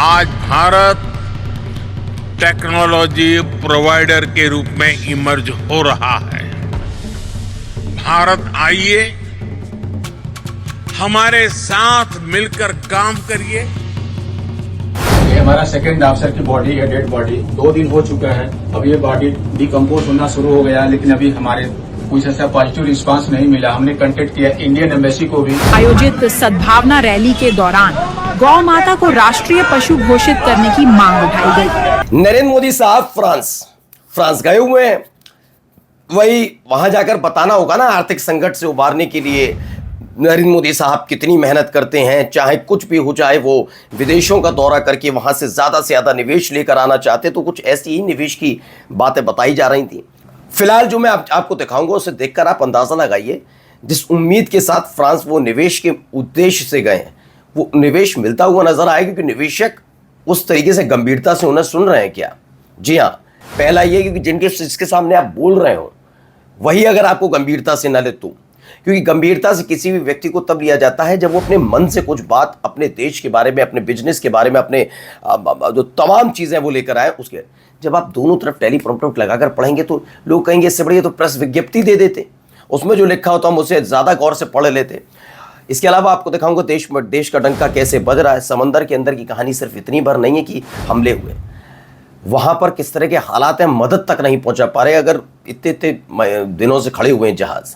आज Bharat technology provider के रूप में इमर्ज हो रहा है। भारत आइए, हमारे साथ मिलकर काम करिए। ये हमारा सेकंड ऑफिसर की बॉडी है, डेड बॉडी 2 दिन हो चुका है। अब ये बॉडी डिकम्पोज होना शुरू हो गया, लेकिन अभी हमारे कुछ ऐसा पॉजिटिव रिस्पांस नहीं मिला। हमने कांटेक्ट किया इंडियन एम्बेसी को भी। आयोजित सद्भावना रैली के दौरान गौ माता को राष्ट्रीय पशु घोषित करने की मांग उठाई गई। नरेंद्र मोदी साहब फ्रांस गए हुए हैं। वही वहां जाकर बताना होगा ना, आर्थिक संकट से उबारने के लिए नरेंद्र मोदी साहब कितनी मेहनत करते हैं। चाहे कुछ भी हो, चाहे वो विदेशों का दौरा करके वहां से ज्यादा निवेश लेकर आना चाहते, तो कुछ ऐसी ही निवेश की बातें बताई जा रही थी। फिलहाल जो मैं आपको दिखाऊंगा उसे देखकर आप अंदाजा लगाइए, जिस उम्मीद के साथ फ्रांस वो निवेश के उद्देश्य से गए हैं, वो निवेश मिलता हुआ नजर आएगा। क्योंकि निवेशक उस तरीके से गंभीरता से उन्हें सुन रहे हैं क्या? जी हाँ, पहला ये क्योंकि जिसके सामने आप बोल रहे हो वही अगर आपको गंभीरता से न ले तो। क्योंकि गंभीरता से किसी भी व्यक्ति को तब लिया जाता है जब वो अपने मन से कुछ बात अपने देश के बारे में, अपने बिजनेस के बारे में, अपने जो तमाम चीज़ें वो लेकर आए उसके। जब आप दोनों तरफ टेलीप्रॉम्प्टर लगाकर पढ़ेंगे तो लोग कहेंगे इससे बढ़िया तो प्रेस विज्ञप्ति दे देते, उसमें जो लिखा होता हम उसे ज़्यादा गौर से पढ़ लेते। इसके अलावा आपको दिखाऊंगा देश का डंका कैसे बज रहा है। समंदर के अंदर की कहानी सिर्फ इतनी भर नहीं है कि हमले हुए, वहाँ पर किस तरह के हालात हैं, मदद तक नहीं पहुँचा पा रहे अगर इतने दिनों से खड़े हुए हैं जहाज़,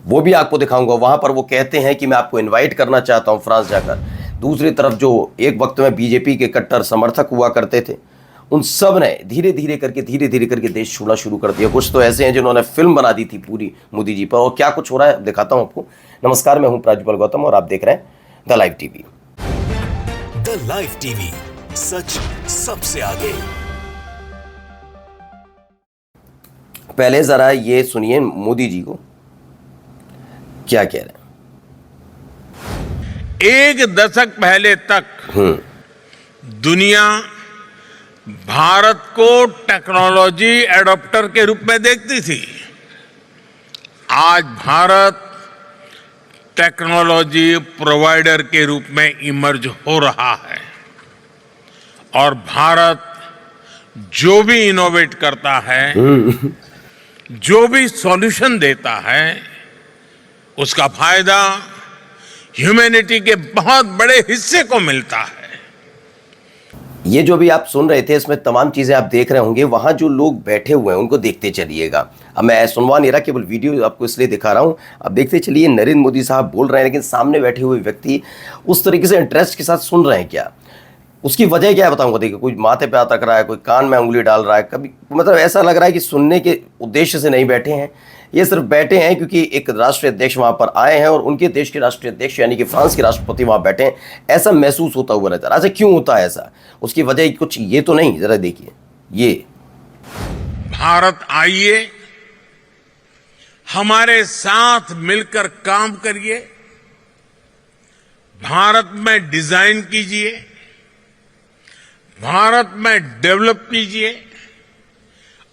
वो भी आपको दिखाऊंगा। वहाँ पर वो कहते हैं कि मैं आपको इनवाइट करना चाहता हूँ फ्रांस जाकर। दूसरी तरफ जो एक वक्त में बीजेपी के कट्टर समर्थक हुआ करते थे, उन सब ने धीरे धीरे करके देश छोड़ना शुरू कर दिया। कुछ तो ऐसे हैं जिन्होंने फिल्म बना दी थी पूरी मोदी जी पर, और क्या कुछ हो रहा है दिखाता हूँ आपको। नमस्कार, मैं हूँ प्राजपाल गौतम और आप देख रहे हैं the live TV. The live TV, सच सबसे आगे। पहले जरा ये सुनिए मोदी जी को क्या कह रहे हैं। एक दशक पहले तक दुनिया भारत को टेक्नोलॉजी एडॉप्टर के रूप में देखती थी। आज भारत टेक्नोलॉजी प्रोवाइडर के रूप में इमर्ज हो रहा है। और भारत जो भी इनोवेट करता है, जो भी सॉल्यूशन देता है, उसका फायदा ह्यूमैनिटी के बहुत बड़े हिस्से को मिलता है। ये जो भी आप सुन रहे थे, इसमें तमाम चीज़ें आप देख रहे होंगे। वहाँ जो लोग बैठे हुए हैं उनको देखते चलिएगा। अब मैं सुनवा नहीं रहा, केवल वीडियो आपको इसलिए दिखा रहा हूँ। अब देखते चलिए नरेंद्र मोदी साहब बोल रहे हैं, लेकिन सामने बैठे हुए व्यक्ति उस तरीके से इंटरेस्ट के साथ सुन रहे हैं क्या? उसकी वजह क्या है बताऊँगा। देखिए, कोई माथे पे हाथ रख रहा है, कोई कान में उंगली डाल रहा है, कभी मतलब ऐसा लग रहा है कि सुनने के उद्देश्य से नहीं बैठे हैं। ये सिर्फ बैठे हैं क्योंकि एक राष्ट्रीय अध्यक्ष वहाँ पर आए हैं और उनके देश के राष्ट्रीय अध्यक्ष यानी कि फ्रांस के राष्ट्रपति वहाँ बैठे हैं, ऐसा महसूस होता हुआ नजर। अच्छा, क्यों होता है ऐसा? उसकी वजह कुछ ये तो नहीं, जरा देखिए। ये भारत आइए, हमारे साथ मिलकर काम करिए, भारत में डिजाइन कीजिए, भारत में डेवलप कीजिए।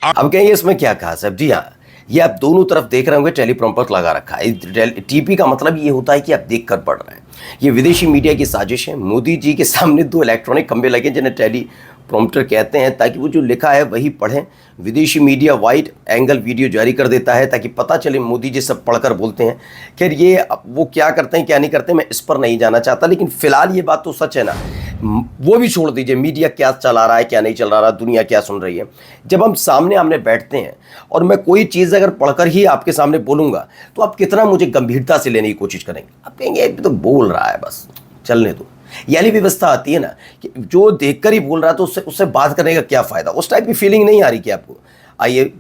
अब कहेंगे इसमें क्या खास है? जी हाँ, ये आप दोनों तरफ देख रहे होंगे, टेलीप्रॉम्प्टर लगा रखा है। टीपी का मतलब ये होता है कि आप देखकर पढ़ रहे हैं। ये विदेशी मीडिया की साजिश है। मोदी जी के सामने 2 इलेक्ट्रॉनिक खंबे लगे जिन्हें टेलीप्रॉम्प्टर कहते हैं, ताकि वो जो लिखा है वही पढ़ें। विदेशी मीडिया वाइड एंगल वीडियो जारी कर देता है ताकि पता चले मोदी जी सब पढ़कर बोलते हैं। खैर, ये वो क्या करते हैं क्या नहीं करते मैं इस पर नहीं जाना चाहता, लेकिन फिलहाल ये बात तो सच है ना। वो भी छोड़ दीजिए, मीडिया क्या चला रहा है क्या नहीं चला रहा, दुनिया क्या सुन रही है। जब हम सामने आमने बैठते हैं और मैं कोई चीज़ अगर पढ़कर ही आपके सामने बोलूँगा तो आप कितना मुझे गंभीरता से लेने की कोशिश करेंगे। आप कहेंगे तो बोल रहा है, बस चलने दो। यानी व्यवस्था आती है ना कि जो देखकर ही बोल रहा है तो उससे बात करने का क्या फ़ायदा। उस टाइप की फीलिंग नहीं आ रही कि आपको। आइए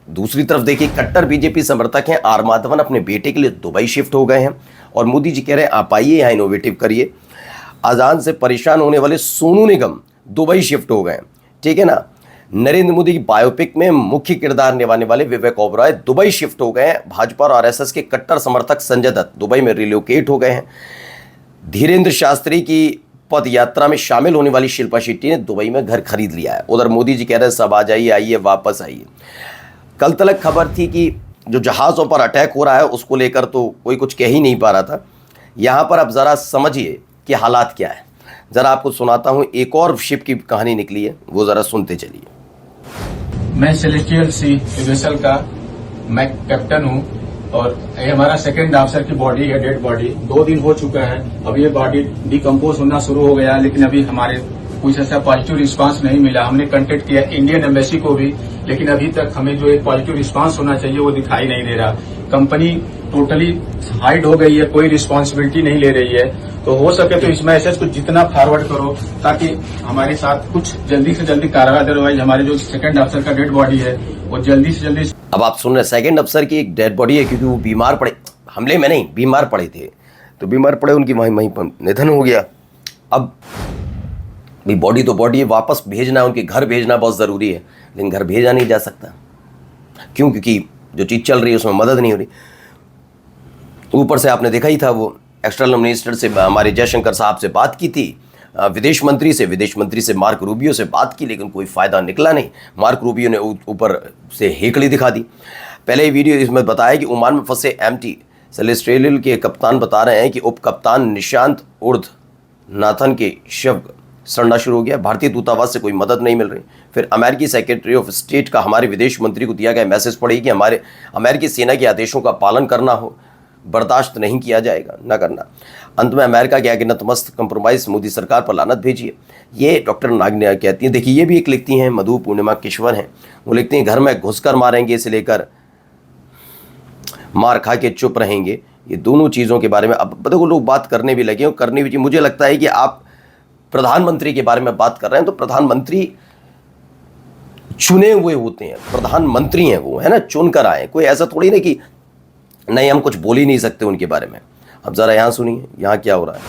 दूसरी तरफ देखिए, कट्टर बीजेपी समर्थक हैं आर माधवन अपने बेटे के लिए दुबई शिफ्ट हो गए हैं और मोदी जी कह रहे हैं आप आइए यहाँ इनोवेटिव करिए। अजान से परेशान होने वाले सोनू निगम दुबई शिफ्ट हो गए, ठीक है ना। नरेंद्र मोदी की बायोपिक में मुख्य किरदार निभाने वाले विवेक ओबरॉय दुबई शिफ्ट हो गए हैं। भाजपा और आरएसएस के कट्टर समर्थक संजय दत्त दुबई में रिलोकेट हो गए हैं। धीरेन्द्र शास्त्री की पद यात्रा में शामिल होने वाली शिल्पा शेट्टी ने दुबई में घर खरीद लिया है। उधर मोदी जी कह रहे हैं सब आ जाइए, आइए वापस आइए। कल तक खबर थी कि जो जहाज़ों पर अटैक हो रहा है उसको लेकर तो कोई कुछ कह ही नहीं पा रहा था। यहाँ पर अब ज़रा समझिए कि हालात क्या है। जरा आपको सुनाता हूं, एक और शिप की कहानी निकली है, वो जरा सुनते चलिए। मैं सेलेस्टियल सी वेसल का मैं कैप्टन हूं और ये हमारा सेकंड ऑफिसर की बॉडी है, डेड बॉडी 2 दिन हो चुका है। अभी ये बॉडी डिकम्पोज होना शुरू हो गया, लेकिन अभी हमारे कुछ ऐसा पॉजिटिव रिस्पांस नहीं मिला। हमने कांटेक्ट किया इंडियन एम्बेसी को भी, लेकिन अभी तक हमें जो एक पॉजिटिव रिस्पांस होना चाहिए वो दिखाई नहीं दे रहा। कंपनी टोटली हाइड हो गई है, कोई रिस्पांसिबिलिटी नहीं ले रही है। तो हो सके तो इस मैसेज को जितना फॉरवर्ड करो ताकि हमारे साथ कुछ जल्दी से जल्दी कार्रवाई, अदरवाइज हमारे जो सेकंड अफसर का डेड बॉडी है वो जल्दी से जल्दी। अब आप सुन रहे सेकंड अफसर की एक डेड बॉडी है, क्योंकि वो बीमार पड़े, हमले में नहीं बीमार पड़े थे, तो बीमार पड़े उनकी वहीं पर निधन हो गया। अब भी बॉडी तो बॉडी है, वापस भेजना, उनके घर भेजना बहुत ज़रूरी है, लेकिन घर भेजा नहीं जा सकता। क्यों? क्योंकि जो चीज़ चल रही है उसमें मदद नहीं हो रही। ऊपर से आपने देखा ही था, वो एक्सटर्नल मिनिस्टर से हमारे जयशंकर साहब से बात की थी, विदेश मंत्री से मार्क रूबियो से बात की, लेकिन कोई फ़ायदा निकला नहीं। मार्क रूबियो ने ऊपर से हेकड़ी दिखा दी। पहले वीडियो इसमें बताया कि ओमान में फंसे एमटी सेलेस्टियल के कप्तान बता रहे हैं कि उप कप्तान निशांत उर्ध नाथन के शव सड़ना शुरू हो गया। भारतीय दूतावास से कोई मदद नहीं मिल रही। फिर अमेरिकी सेक्रेटरी ऑफ स्टेट का हमारे विदेश मंत्री को दिया गया मैसेज पढ़ी कि हमारे अमेरिकी सेना के आदेशों का पालन करना हो, बर्दाश्त नहीं किया जाएगा, न करना। अंत में अमेरिका के आगे नतमस्तक कंप्रोमाइज मोदी सरकार पर लानत भेजिए। ये डॉक्टर नागनिया कहती हैं। देखिए, ये भी एक लिखती हैं, मधु पूर्णिमा किश्वर हैं, वो लिखती हैं घर में घुसकर मारेंगे से लेकर मार खा के चुप रहेंगे, ये दोनों चीज़ों के बारे में अब देखो लोग बात करने भी लगे, करनी भी चाहिए। मुझे लगता है कि आप प्रधानमंत्री के बारे में बात कर रहे हैं तो प्रधानमंत्री चुने हुए होते हैं, प्रधानमंत्री हैं वो, है ना, चुनकर आए। कोई ऐसा थोड़ी ना कि नहीं हम कुछ बोल ही नहीं सकते उनके बारे में। अब जरा यहाँ सुनिए, यहाँ क्या हो रहा है।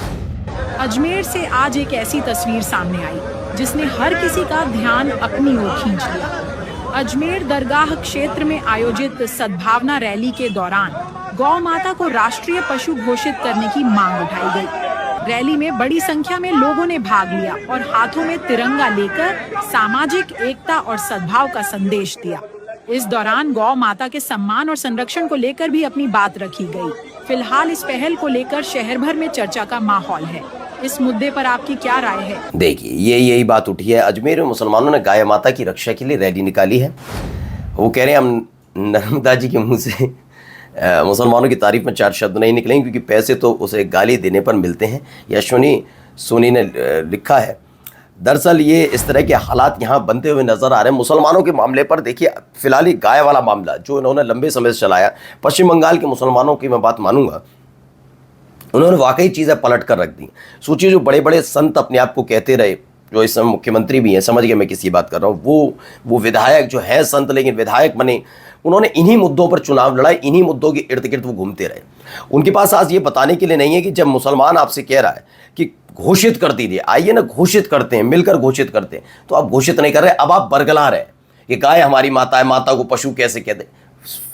अजमेर से आज एक ऐसी तस्वीर सामने आई जिसने हर किसी का ध्यान अपनी ओर खींच लिया। अजमेर दरगाह क्षेत्र में आयोजित सद्भावना रैली के दौरान गौ माता को राष्ट्रीय पशु घोषित करने की मांग उठाई गई। रैली में बड़ी संख्या में लोगों ने भाग लिया और हाथों में तिरंगा लेकर सामाजिक एकता और सद्भाव का संदेश दिया। इस दौरान गौ माता के सम्मान और संरक्षण को लेकर भी अपनी बात रखी गई। फिलहाल इस पहल को लेकर शहर भर में चर्चा का माहौल है। इस मुद्दे पर आपकी क्या राय है? देखिए, यही बात उठी है। अजमेर में मुसलमानों ने गाय माता की रक्षा के लिए रैली निकाली है। वो कह रहे हैं हम नर्मदा जी के मुंह से मुसलमानों की तारीफ में 4 शब्द नहीं निकलेंगे, क्योंकि पैसे तो उसे गाली देने पर मिलते हैं। यशवनी सोनी ने लिखा है। दरअसल ये इस तरह के हालात यहाँ बनते हुए नजर आ रहे हैं मुसलमानों के मामले पर। देखिए, फिलहाल गाय वाला मामला जो इन्होंने लंबे समय से चलाया, पश्चिम बंगाल के मुसलमानों की मैं बात मानूंगा, उन्होंने वाकई चीज़ें पलट कर रख दी। सोचिए, जो बड़े बड़े संत अपने आप को कहते रहे, जो इस समय मुख्यमंत्री भी हैं, समझ गए मैं किसी बात कर रहा हूँ, वो विधायक जो है संत, लेकिन विधायक बने, उन्होंने इन्हीं मुद्दों पर चुनाव लड़ा, इन्हीं मुद्दों के इर्द गिर्द वो घूमते रहे। उनके पास आज ये बताने के लिए नहीं है कि जब मुसलमान आपसे कह रहा है कि घोषित कर दीजिए, आइए ना घोषित करते हैं, मिलकर घोषित करते हैं, तो आप घोषित नहीं कर रहे। अब आप बरगला रहे कि गाय हमारी माता है, माता को पशु कैसे कहते,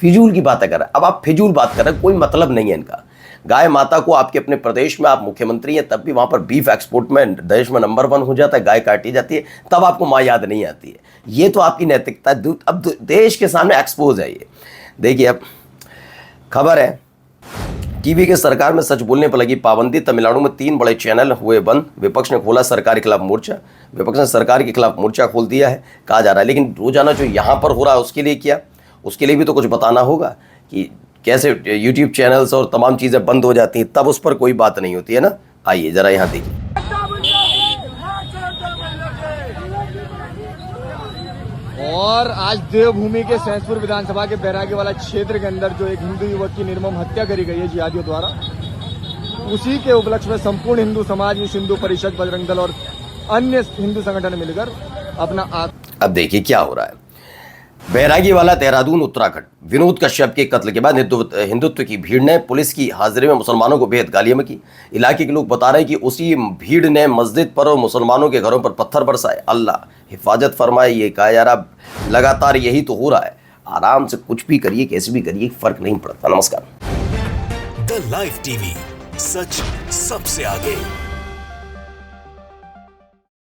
फिजूल की बातें कर रहे हैं। अब आप फिजूल बात कर रहे हैं, कोई मतलब नहीं है इनका। गाय माता को आपके अपने प्रदेश में, आप मुख्यमंत्री हैं, तब भी वहाँ पर बीफ एक्सपोर्ट में देश में नंबर 1 हो जाता है, गाय काटी जाती है, तब आपको माँ याद नहीं आती है। ये तो आपकी नैतिकता अब देश के सामने एक्सपोज है ये। देखिए, अब खबर है, टीवी के सरकार में सच बोलने पर लगी पाबंदी। तमिलनाडु में 3 बड़े चैनल हुए बंद। विपक्ष ने खोला सरकार के खिलाफ मोर्चा। विपक्ष ने सरकार के खिलाफ मोर्चा खोल दिया है, कहा जा रहा है। लेकिन रोजाना जो यहाँ पर हो रहा है उसके लिए क्या, उसके लिए भी तो कुछ बताना होगा कि कैसे यूट्यूब चैनल्स और तमाम चीज़ें बंद हो जाती हैं, तब उस पर कोई बात नहीं होती है ना। आइए जरा यहाँ देखिए। और आज देवभूमि के सैंसपुर विधानसभा के बैरागी वाला क्षेत्र के अंदर जो एक हिंदू युवक की निर्मम हत्या करी गई है जिहादियों द्वारा, उसी के उपलक्ष्य में संपूर्ण हिंदू समाज, विश्व हिंदू परिषद, बजरंग दल और अन्य हिंदू संगठन मिलकर अपना अब देखिए क्या हो रहा है। बैरागी वाला, देहरादून, उत्तराखंड। विनोद कश्यप के कत्ल के बाद हिंदुत्व की भीड़ ने पुलिस की हाजिरी में मुसलमानों को बेहद गालियां बकी। इलाके के लोग बता रहे हैं कि उसी भीड़ ने मस्जिद पर और मुसलमानों के घरों पर पत्थर बरसाए। अल्लाह हिफाजत फरमाए। ये कहा यार, अब लगातार यही तो हो रहा है। आराम से कुछ भी करिए, कैसे भी करिए, फर्क नहीं पड़ता। नमस्कार। द लाइव टीवी, सच सबसे आगे।